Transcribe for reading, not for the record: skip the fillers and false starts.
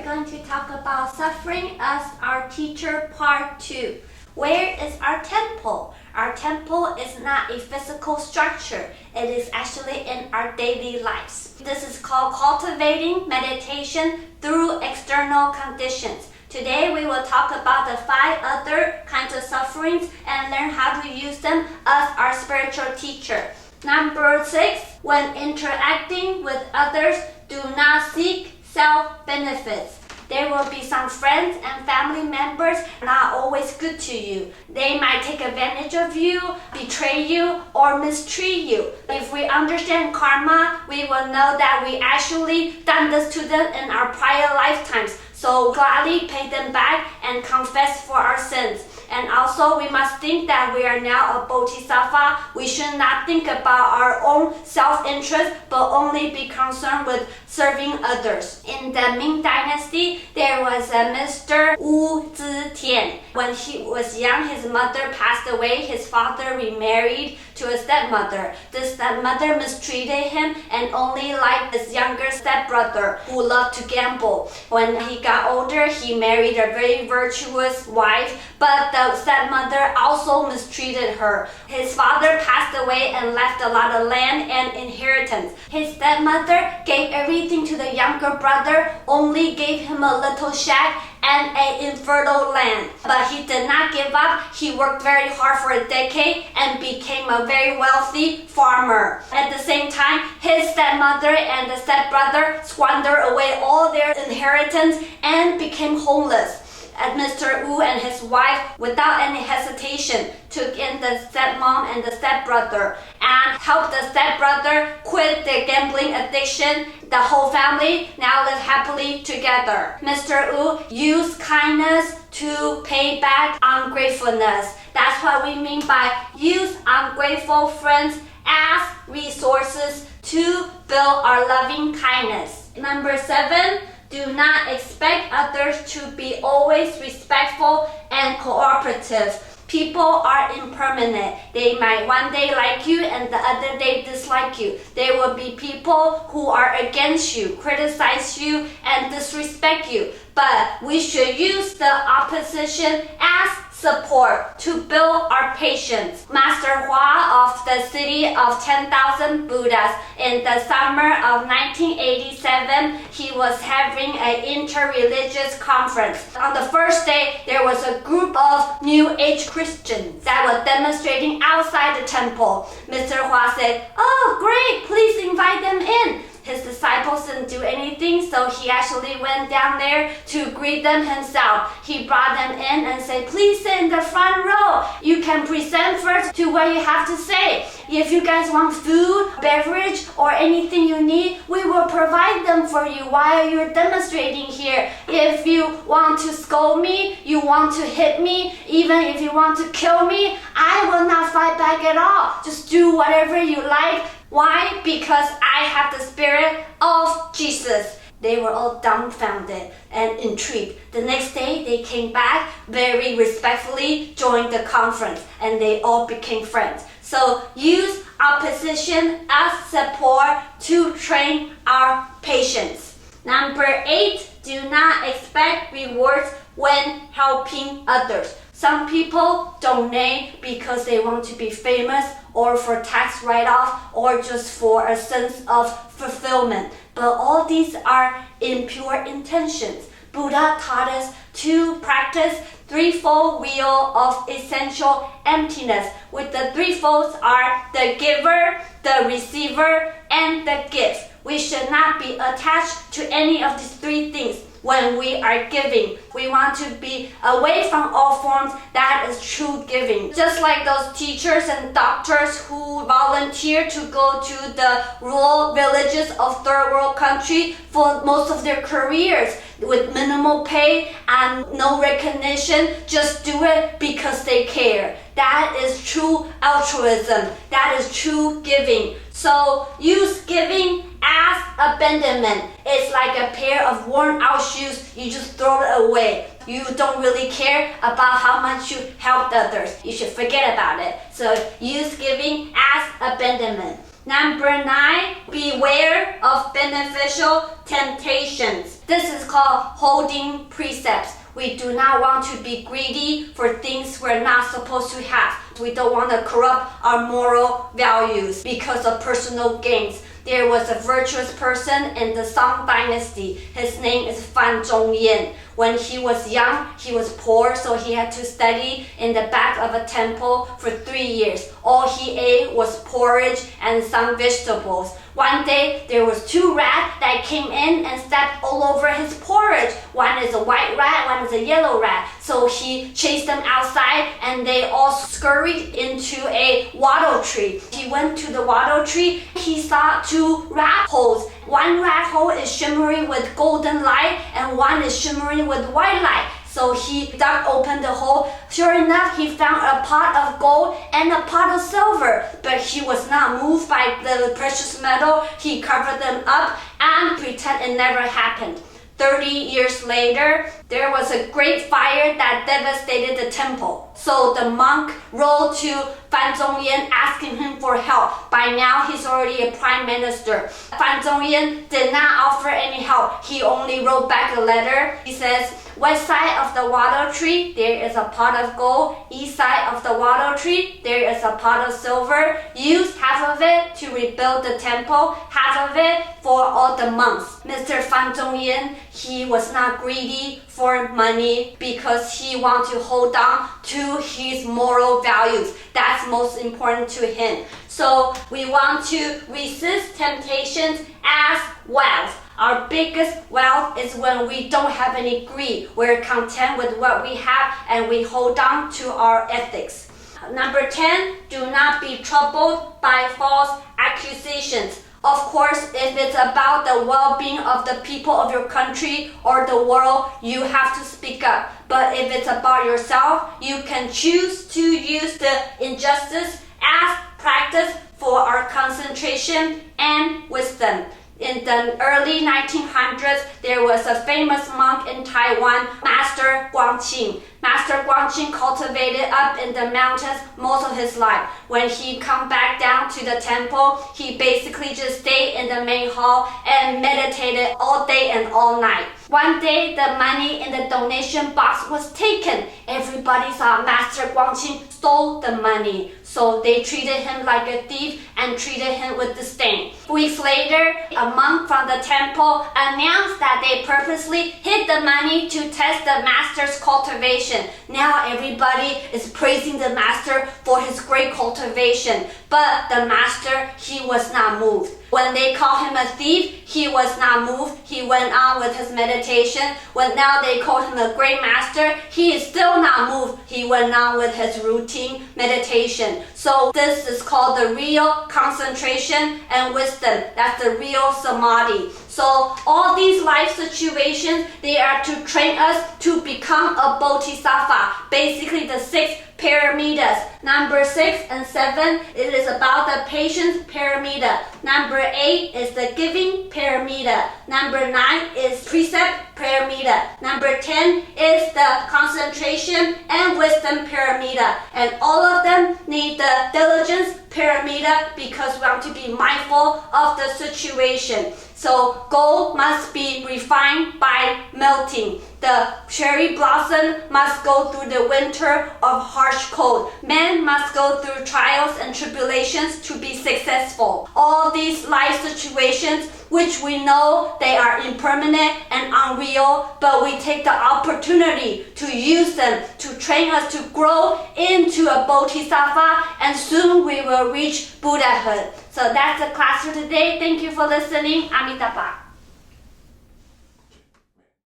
going to talk about suffering as our teacher part 2. Where is our temple? Our temple is not a physical structure. It is actually in our daily lives. This is called cultivating meditation through external conditions. Today we will talk about the 5 other kinds of sufferings and learn how to use them as our spiritual teacher. Number 6, when interacting with others, do not seek self-benefits. There will be some friends and family members not always good to you. They might take advantage of you, betray you, or mistreat you. If we understand karma, we will know that we actually done this to them in our prior lifetimes. So gladly pay them back and confess for our sins. And also we must think that we are now a bodhisattva. We should not think about our own self-interest, but only be concerned with serving others. In the Ming Dynasty, there was a Mr. Wu Zitian. When he was young, his mother passed away. His father remarried to a stepmother. This stepmother mistreated him and only liked his younger stepbrother who loved to gamble. When he got older, he married a very virtuous wife, but the stepmother also mistreated her. His father passed away and left a lot of land and inheritance. His stepmother gave everything to the younger brother, only gave him a little shack and an infertile land. But he did not give up. He worked very hard for a decade and became a very wealthy farmer. At the same time, his stepmother and the stepbrother squandered away all their inheritance and became homeless. And Mr. Wu and his wife, without any hesitation, took in the stepmom and the stepbrother and helped the stepbrother quit their gambling addiction. The whole family now live happily together. Mr. Wu used kindness to pay back ungratefulness. That's what we mean by use ungrateful friends as resources to build our loving kindness. Number 7, do not expect others to be always respectful and cooperative. People are impermanent. They might one day like you and the other day dislike you. There will be people who are against you, criticize you, and disrespect you. But we should use the opposition as support to build our patience. Master Hua of the city of 10,000 Buddhas, in the summer of 1987, he was having an inter-religious conference. On the first day, there was a group of New Age Christians that were demonstrating outside the temple. Mr. Hua said, "Oh, great, please invite them in." His disciples didn't do anything, so he actually went down there to greet them himself. He brought them in and said, "Please sit in the front row. You can present first to what you have to say. If you guys want food, beverage, or anything you need, we will provide them for you while you're demonstrating here. If you want to scold me, you want to hit me, even if you want to kill me, I will not fight back at all. Just do whatever you like." Why? Because I have the spirit of Jesus. They were all dumbfounded and intrigued. The next day, they came back very respectfully, joined the conference, and they all became friends. So use opposition as support to train our patience. Number 8, do not expect rewards when helping others. Some people donate because they want to be famous or for tax write-off or just for a sense of fulfillment. But all these are impure intentions. Buddha taught us to practice threefold wheel of essential emptiness. With the threefolds are the giver, the receiver, and the gift. We should not be attached to any of these 3 things. When we are giving, we want to be away from all forms that is true giving. Just like those teachers and doctors who volunteer to go to the rural villages of third world country for most of their careers with minimal pay and no recognition, just do it because they care. That is true altruism. That is true giving. So use giving as abandonment. It's like a pair of worn out shoes. You just throw it away. You don't really care about how much you helped others. You should forget about it. So use giving as abandonment. Number 9, beware of beneficial temptations. This is called holding precepts. We do not want to be greedy for things we're not supposed to have. We don't want to corrupt our moral values because of personal gains. There was a virtuous person in the Song Dynasty. His name is Fan Zhongyan. When he was young, he was poor, so he had to study in the back of a temple for 3 years. All he ate was porridge and some vegetables. One day, there was 2 rats that came in and stepped all over his porridge. One is a white rat, one is a yellow rat. So he chased them outside and they all scurried into a wattle tree. He went to the wattle tree. He saw 2 rat holes. One rat hole is shimmering with golden light and one is shimmering with white light. So he dug open the hole. Sure enough, he found a pot of gold and a pot of silver. But he was not moved by the precious metal. He covered them up and pretended it never happened. 30 years later, there was a great fire that devastated the temple. So the monk wrote to Fan Zhongyan asking him for help. By now, he's already a prime minister. Fan Zhongyan did not offer any help. He only wrote back a letter. He says, west side of the wattle tree, there is a pot of gold. East side of the wattle tree, there is a pot of silver. Use half of it to rebuild the temple, half of it for all the monks. Mr. Fan Zhongyan, he was not greedy for money because he wanted to hold on to his moral values. That's most important to him. So we want to resist temptations as wealth. Our biggest wealth is when we don't have any greed. We're content with what we have and we hold on to our ethics. Number 10, do not be troubled by false accusations. Of course, if it's about the well-being of the people of your country or the world, you have to speak up. But if it's about yourself, you can choose to use the injustice as practice for our concentration and wisdom. In the early 1900s, there was a famous monk in Taiwan, Master Guangqing. Master Guangqing cultivated up in the mountains most of his life. When he come back down to the temple, he basically just stayed in the main hall and meditated all day and all night. One day, the money in the donation box was taken. Everybody thought Master Guangqing stole the money. So they treated him like a thief and treated him with disdain. Weeks later, a monk from the temple announced that they purposely hid the money to test the master's cultivation. Now everybody is praising the master for his great cultivation. But the master, he was not moved. When they called him a thief, he was not moved. He went on with his meditation. When now they called him a great master, he is still not moved. He went on with his routine meditation. So this is called the real concentration and wisdom. That's the real samadhi. So all these life situations, they are to train us to become a bodhisattva. Basically the 6 pyramids. Number 6 and 7, it is about the patience pyramid. Number 8 is the giving pyramid. Number 9 is precept pyramid. Number 10 is the concentration and wisdom pyramid. And all of them need the diligence pyramid because we want to be mindful of the situation. So gold must be refined by melting. The cherry blossom must go through the winter of harsh cold. Man must go through trials and tribulations to be successful. All these life situations, which we know they are impermanent and unreal, but we take the opportunity to use them to train us to grow into a bodhisattva, and soon we will reach Buddhahood. So that's the class for today. Thank you for listening. Amitabha.